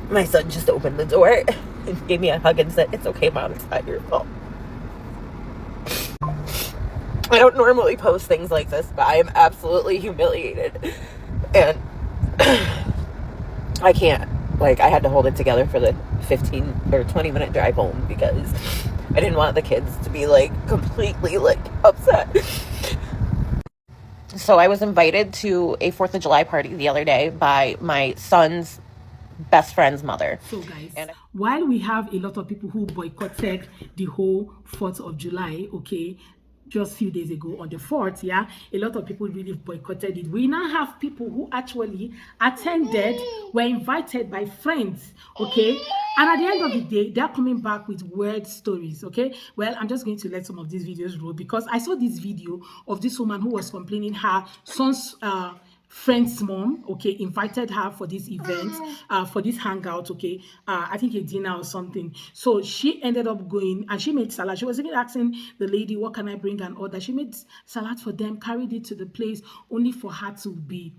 My son just opened the door and gave me a hug and said, "It's okay, Mom, it's not your fault." I don't normally post things like this, but I am absolutely humiliated. And I can't. Like, I had to hold it together for the 15 or 20-minute drive home because I didn't want the kids to be, like, completely, like, upset. So I was invited to a 4th of July party the other day by my son's best friend's mother. So, guys, while we have a lot of people who boycotted the whole 4th of July, okay, just a few days ago on the 4th, yeah, a lot of people really boycotted it. We now have people who actually attended, were invited by friends, okay, and at the end of the day, they're coming back with weird stories, okay. Well, I'm just going to let some of these videos roll because I saw this video of this woman who was complaining her son's friend's mom, okay, invited her for this event, for this hangout, okay, I think a dinner or something. So she ended up going and she made salad. She was even asking the lady, what can I bring and order? She made salad for them, carried it to the place, only for her to be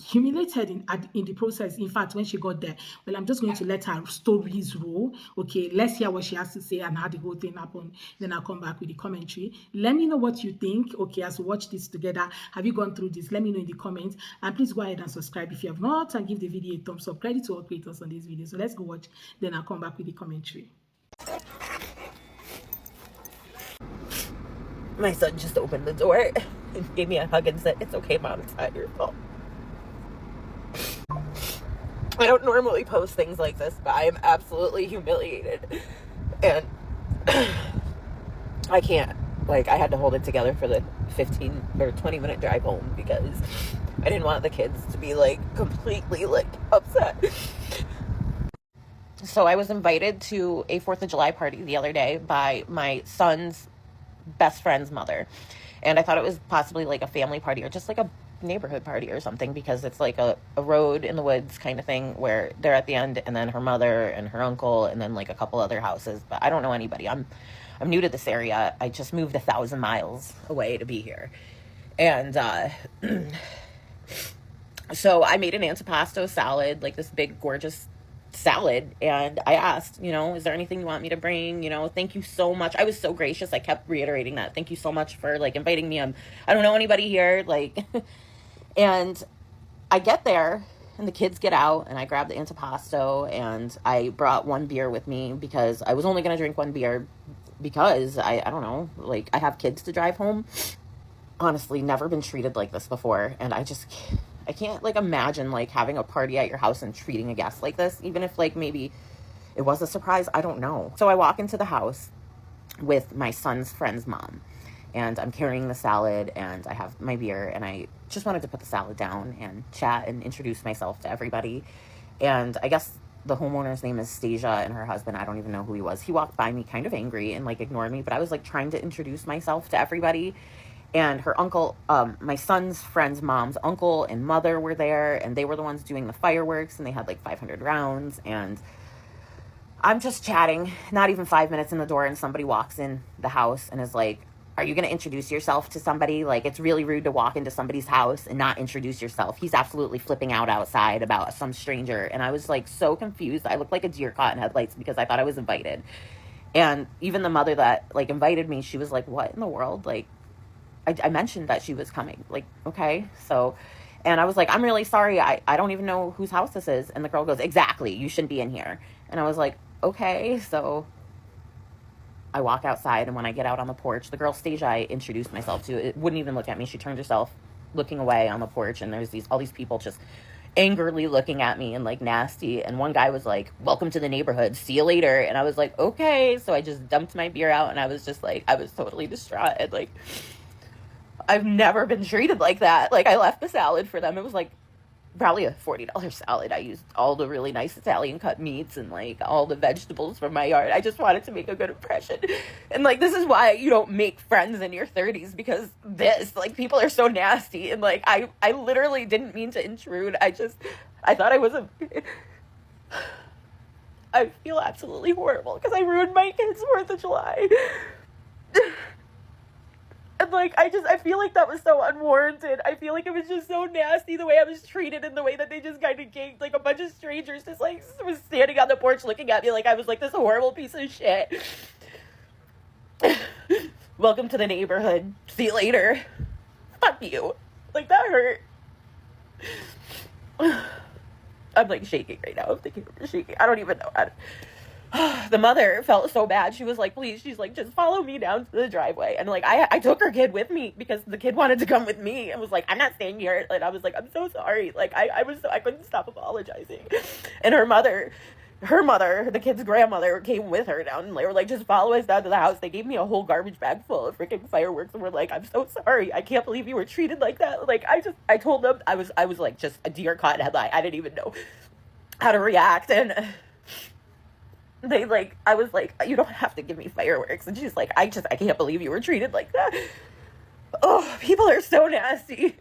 humiliated in the process. In fact, when she got there, well, I'm just going to let her stories roll. Okay, let's hear what she has to say and how the whole thing happened. Then I'll come back with the commentary. Let me know what you think. Okay, as we watch this together, have you gone through this? Let me know in the comments. And please go ahead and subscribe if you have not, and give the video a thumbs up. Credit to all creators on this video. So let's go watch. Then I'll come back with the commentary. My son just opened the door and gave me a hug and said, "It's okay, Mom, it's not your fault." I don't normally post things like this, but I am absolutely humiliated. And I can't. Like, I had to hold it together for the 15 or 20-minute drive home because I didn't want the kids to be, like, completely, like, upset. So I was invited to a 4th of July party the other day by my son's best friend's mother. And I thought it was possibly, like, a family party or just, like, a neighborhood party or something because it's, like, a road in the woods kind of thing where they're at the end and then her mother and her uncle and then, like, a couple other houses. But I don't know anybody. I'm new to this area. I just moved 1,000 miles away to be here. And so I made an antipasto salad, like this big, gorgeous salad. And I asked, is there anything you want me to bring? Thank you so much. I was so gracious. I kept reiterating that. Thank you so much for, like, inviting me. I don't know anybody here. Like, and I get there. And the kids get out, and I grab the antipasto, and I brought one beer with me because I was only going to drink one beer because I don't know, like, I have kids to drive home. Honestly, never been treated like this before, and I can't, like, imagine, like, having a party at your house and treating a guest like this, even if, like, maybe it was a surprise, I don't know. So I walk into the house with my son's friend's mom, and I'm carrying the salad, and I have my beer, and I just wanted to put the salad down and chat and introduce myself to everybody. And I guess the homeowner's name is Stasia, and her husband, I don't even know who he was. He walked by me kind of angry and, like, ignored me, but I was, like, trying to introduce myself to everybody. And her uncle, my son's friend's mom's uncle and mother were there, and they were the ones doing the fireworks, and they had, like, 500 rounds, and I'm just chatting, not even 5 minutes in the door, and somebody walks in the house and is like, "Are you going to introduce yourself to somebody? Like, it's really rude to walk into somebody's house and not introduce yourself." He's absolutely flipping out outside about some stranger. And I was, like, so confused. I looked like a deer caught in headlights because I thought I was invited. And even the mother that, like, invited me, she was like, "What in the world?" Like, I mentioned that she was coming. Like, okay. So, and I was like, "I'm really sorry. I don't even know whose house this is." And the girl goes, "Exactly. You shouldn't be in here." And I was like, okay. So I walk outside, and when I get out on the porch, the girl Stasia I introduced myself to, it wouldn't even look at me. She turned herself looking away on the porch, and there's all these people just angrily looking at me and, like, nasty. And one guy was like, "Welcome to the neighborhood. See you later." And I was like, okay. So I just dumped my beer out, and I was just like, I was totally distraught. And, like, I've never been treated like that. Like, I left the salad for them. It was, like, probably a $40 salad. I used all the really nice Italian cut meats and, like, all the vegetables from my yard. I just wanted to make a good impression. And, like, this is why you don't make friends in your 30s, because like, people are so nasty. And, like, I literally didn't mean to intrude. I thought I was I feel absolutely horrible because I ruined my kids' 4th of July. And like, I feel like that was so unwarranted. I feel like it was just so nasty the way I was treated and the way that they just kind of ganked, like a bunch of strangers just like was standing on the porch looking at me like I was like this horrible piece of shit. Welcome to the neighborhood. See you later. Fuck you. Like, that hurt. I'm like shaking right now. I'm thinking I'm shaking. I don't even know how to. The mother felt so bad. She was like, please, she's like, just follow me down to the driveway. And like, I took her kid with me because the kid wanted to come with me and was like, I'm not staying here. And I was like, I'm so sorry. Like, I couldn't stop apologizing. And her mother, the kid's grandmother, came with her down, and they were like, just follow us down to the house. They gave me a whole garbage bag full of freaking fireworks and were like, I'm so sorry. I can't believe you were treated like that. Like, I told them I was like just a deer caught in headlight. I didn't even know how to react. And they like, I was like, you don't have to give me fireworks. And she's like, I can't believe you were treated like that. Oh, people are so nasty.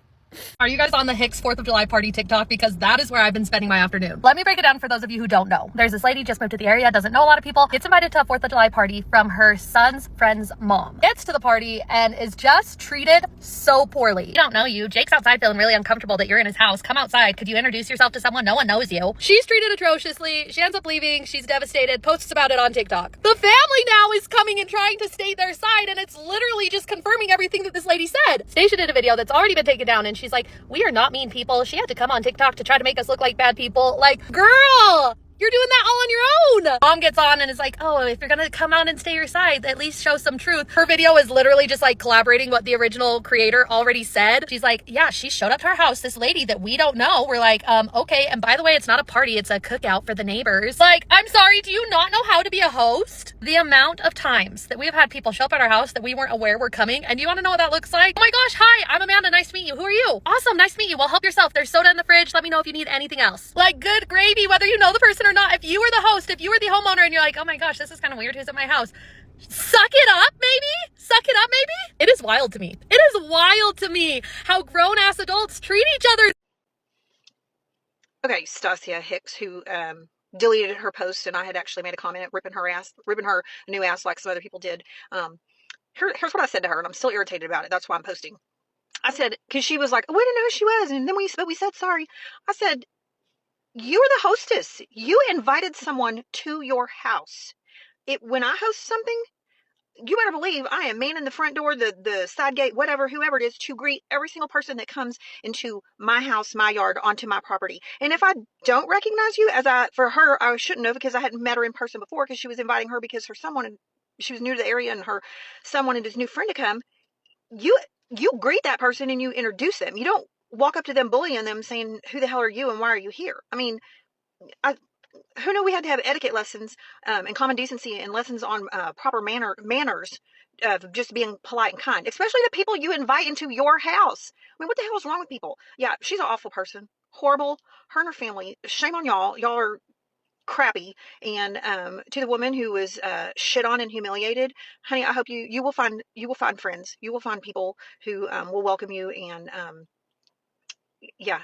Are you guys on the Hicks 4th of July party TikTok? Because that is where I've been spending my afternoon. Let me break it down for those of you who don't know. There's this lady just moved to the area, doesn't know a lot of people, gets invited to a 4th of July party from her son's friend's mom. Gets to the party and is just treated so poorly. You don't know you. Jake's outside feeling really uncomfortable that you're in his house. Come outside. Could you introduce yourself to someone? No one knows you. She's treated atrociously. She ends up leaving. She's devastated. Posts about it on TikTok. The family now is coming and trying to state their side, and it's literally just confirming everything that this lady said. Stacia did a video that's already been taken down, and she's like, we are not mean people. She had to come on TikTok to try to make us look like bad people. Like, girl, you're doing that all on your own. Mom gets on and is like, oh, if you're gonna come out and stay your side, at least show some truth. Her video is literally just like collaborating what the original creator already said. She's like, yeah, she showed up to our house, this lady that we don't know. We're like, okay, and by the way, it's not a party, it's a cookout for the neighbors. Like, I'm sorry, do you not know how to be a host? The amount of times that we have had people show up at our house that we weren't aware were coming, and do you want to know what that looks like? Oh my gosh, hi, I'm Amanda, nice to meet you. Who are you? Awesome, nice to meet you. Well, help yourself. There's soda in the fridge. Let me know if you need anything else. Like, good gravy, whether you know the person or not. If you were the host, if you were the homeowner and you're like, oh my gosh, this is kind of weird, who's at my house? Suck it up, maybe? Suck it up, maybe? It is wild to me. It is wild to me how grown-ass adults treat each other. Okay, Stacia Hicks, who deleted her post, and I had actually made a comment ripping her a new ass like some other people did. Here's what I said to her, and I'm still irritated about it. That's why I'm posting. I said, because she was like, oh, we didn't know who she was, and then we said sorry. I said, you are the hostess. You invited someone to your house. When I host something, you better believe I am manning the front door, the side gate, whatever, whoever it is, to greet every single person that comes into my house, my yard, onto my property. And if I don't recognize you, for her, I shouldn't have, because I hadn't met her in person before, because she was inviting her because she was new to the area, and her son wanted his new friend to come. You greet that person and you introduce them. You don't walk up to them bullying them saying, who the hell are you and why are you here? I mean, who knew we had to have etiquette lessons and common decency and lessons on proper manners of just being polite and kind, especially the people you invite into your house. I mean, what the hell is wrong with people? Yeah, she's an awful person. Horrible. Her and her family. Shame on y'all. Y'all are crappy. And to the woman who was shit on and humiliated, honey, I hope you will find friends. You will find people who will welcome you and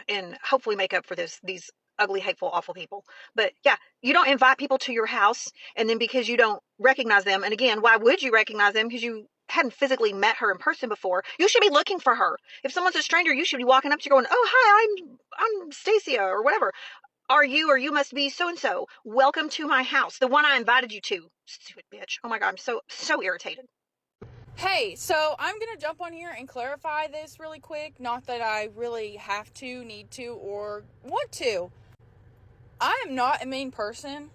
and hopefully make up for these ugly, hateful, awful people. But yeah, you don't invite people to your house, and then because you don't recognize them, and again, why would you recognize them? Because you hadn't physically met her in person before. You should be looking for her. If someone's a stranger, you should be walking up to her going, oh, hi, I'm Stacia, or whatever. Are you, or you must be so-and-so. Welcome to my house, the one I invited you to. Stupid bitch. Oh my God, I'm so irritated. Hey, so I'm going to jump on here and clarify this really quick. Not that I really have to, need to, or want to. I am not a mean person.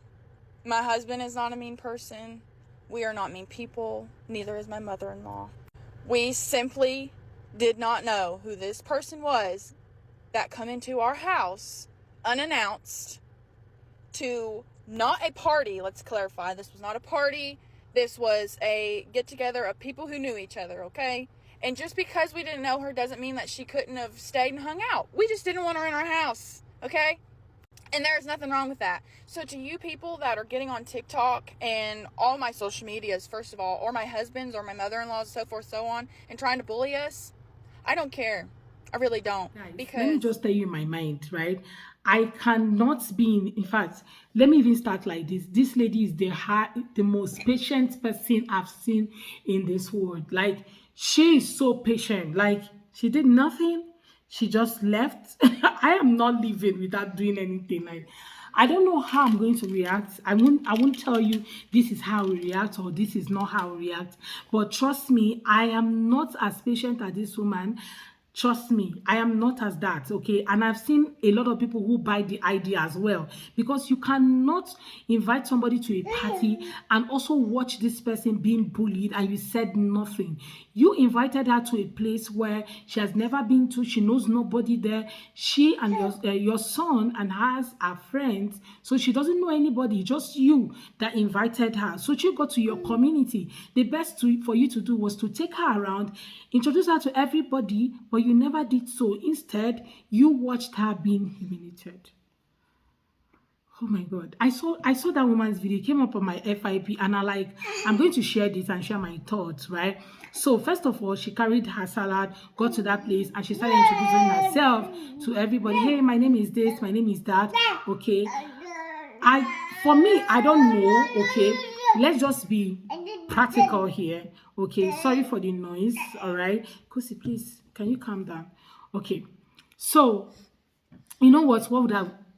My husband is not a mean person. We are not mean people. Neither is my mother-in-law. We simply did not know who this person was that come into our house unannounced to not a party. Let's clarify. This was not a party. This was a get-together of people who knew each other, okay? And just because we didn't know her doesn't mean that she couldn't have stayed and hung out. We just didn't want her in our house, okay? And there's nothing wrong with that. So to you people that are getting on TikTok and all my social medias, first of all, or my husband's or my mother-in-law's, so forth, so on, and trying to bully us, I don't care. I really don't. Guys, Because let me just tell you my mind, right? I cannot be in fact, let me even start like this. This lady is the most patient person I've seen in this world. Like, She is so patient. Like, she did nothing. She just left. I am not leaving without doing anything. Like, I don't know how I'm going to react. I won't tell you this is how we react or this is not how we react. But trust me, I am not as patient as this woman. Trust me, I am not as that, okay? And I've seen a lot of people who buy the idea as well, because you cannot invite somebody to a party and also watch this person being bullied and you said nothing. You invited her to a place where she has never been to, she knows nobody there. She and your son and hers are friends, so she doesn't know anybody, just you that invited her. So she got to your community. The best for you to do was to take her around, introduce her to everybody, but you never did so. Instead, you watched her being humiliated. Oh my God. I saw that woman's video. It came up on my FIP and I'm going to share this and share my thoughts, right? So first of all, she carried her salad, got to that place, and she started introducing herself to everybody. Hey, my name is this, my name is that. Okay. For me, I don't know. Okay. Let's just be practical here. Okay. Sorry for the noise. All right. Kosi, please, can you calm down? Okay. So, you know what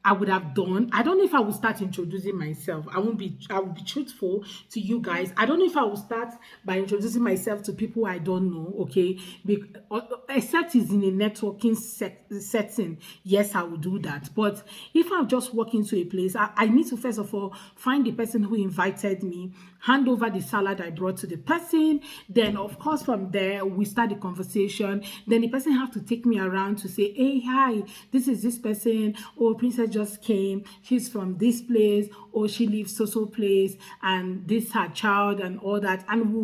I would have done? I don't know if I would start introducing myself. I will be truthful to you guys. I don't know if I will start by introducing myself to people I don't know, okay? Except it's in a networking setting. Yes, I will do that. But if I just walk into a place, I need to first of all find the person who invited me, hand over the salad I brought to the person. Then, of course, from there, we start the conversation. Then the person have to take me around to say, hey, hi, this is this person. Oh, Princess just came. She's from this place. Or she lives so place. And this her child and all that. And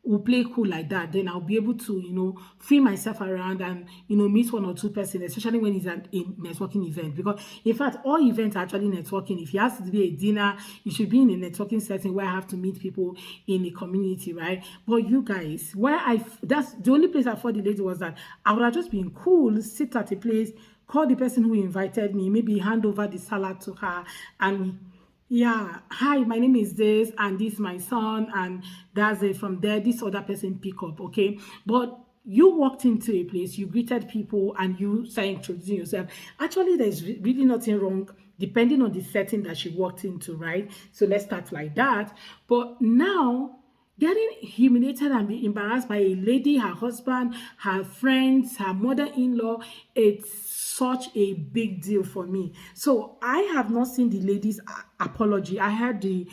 we'll play cool like that. Then I'll be able to, free myself around and, meet one or two persons, especially when it's a networking event. Because, in fact, all events are actually networking. If it has to be a dinner, you should be in a networking setting where I have to meet people in a community, right? But you guys, that's the only place I thought the lady was that I would have just been cool, sit at a place, call the person who invited me, maybe hand over the salad to her, and yeah, hi, my name is this, and this is my son, and that's it. From there, this other person pick up, okay? But you walked into a place, you greeted people, and you started introducing yourself. Actually, there's really nothing wrong depending on the setting that she walked into, right? So let's start like that. But now, getting humiliated and be embarrassed by a lady, her husband, her friends, her mother-in-law, it's such a big deal for me. So I have not seen the lady's apology. I heard the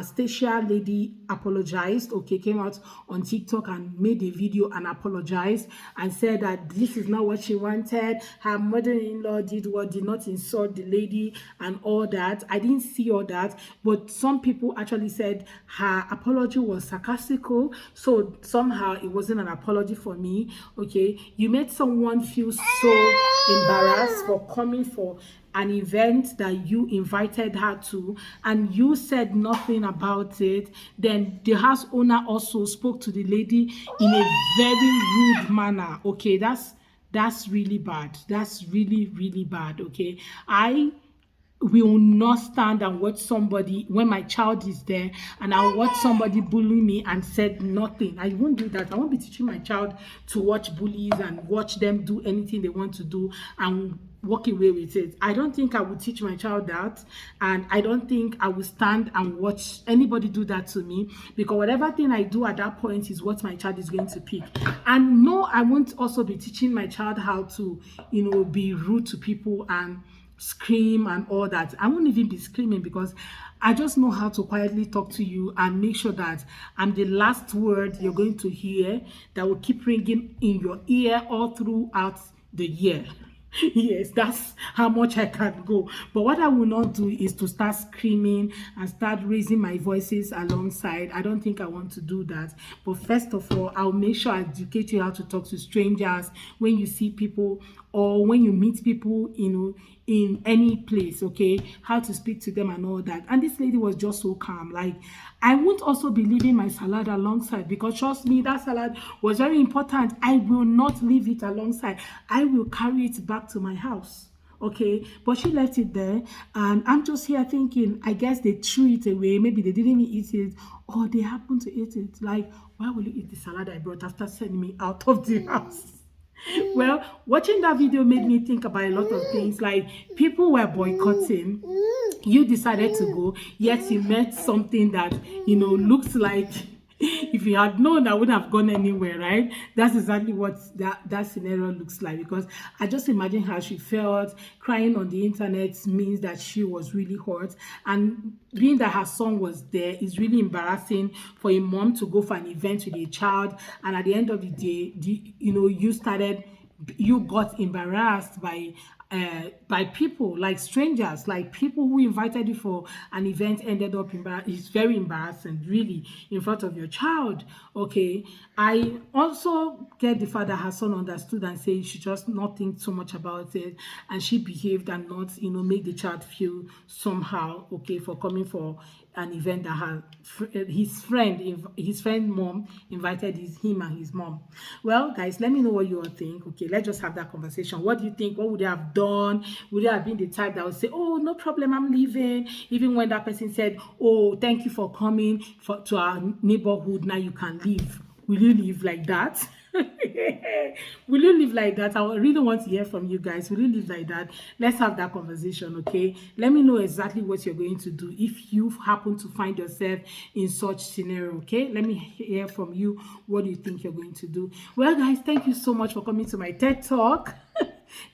Stacia lady apologized, okay, came out on TikTok and made a video and apologized and said that this is not what she wanted. Her mother-in-law did not insult the lady and all that. I didn't see all that, but some people actually said her apology was sarcastical, so somehow it wasn't an apology for me, okay? You made someone feel so embarrassed for coming for an event that you invited her to and you said nothing about it. Then the house owner also spoke to the lady in a very rude manner. Okay, that's really bad. That's really, really bad. Okay, I will not stand and watch somebody when my child is there and I'll watch somebody bully me and said nothing. I won't do that. I won't be teaching my child to watch bullies and watch them do anything they want to do and walk away with it. I don't think I would teach my child that, and I don't think I will stand and watch anybody do that to me, because whatever thing I do at that point is what my child is going to pick. And no, I won't also be teaching my child how to, be rude to people and scream and all that. I won't even be screaming because I just know how to quietly talk to you and make sure that I'm the last word you're going to hear that will keep ringing in your ear all throughout the year. Yes, that's how much I can go. But what I will not do is to start screaming and start raising my voices alongside. I don't think I want to do that. But first of all, I'll make sure I educate you how to talk to strangers when you see people or when you meet people, in any place, okay, how to speak to them and all that. And this lady was just so calm. Like, I won't also be leaving my salad alongside, because trust me, that salad was very important. I will not leave it alongside. I will carry it back to my house. Okay, but she left it there, and I'm just here thinking, I guess they threw it away, maybe they didn't even eat it, or they happened to eat it. Like, why will you eat the salad I brought after sending me out of the house? Well, watching that video made me think about a lot of things. Like, people were boycotting, you decided to go, yet you met something that, looks like, if you had known, I wouldn't have gone anywhere, right? That's exactly what that scenario looks like. Because I just imagine how she felt. Crying on the internet means that she was really hurt, and being that her son was there is really embarrassing for a mom to go for an event with a child, and at the end of the day, you got embarrassed by people, like strangers, like people who invited you for an event ended up embarrassed. It's very embarrassing, really, in front of your child. Okay, I also get the fact that her son understood and said she just not think so much about it, and she behaved and not, make the child feel somehow, okay, for coming for an event that his friend mom invited him and his mom. Well, guys, let me know what you all think. Okay, let's just have that conversation. What do you think? What would you have done? Would you have been the type that would say, oh, no problem, I'm leaving, even when that person said, oh, thank you for coming to our neighborhood, now you can leave? Will you live like that? Will you live like that? I really want to hear from you guys. Will you live like that? Let's have that conversation, okay? Let me know exactly what you're going to do if you happen to find yourself in such scenario, okay? Let me hear from you. What do you think you're going to do? Well, guys, thank you so much for coming to my TED Talk.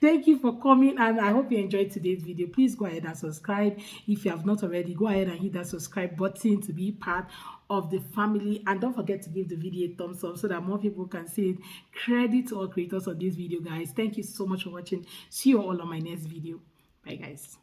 Thank you for coming, and I hope you enjoyed today's video. Please go ahead and subscribe. If you have not already, go ahead and hit that subscribe button to be part of the family, and don't forget to give the video a thumbs up so that more people can see it. Credit to all creators of this video, guys. Thank you so much for watching. See you all on my next video. Bye, guys.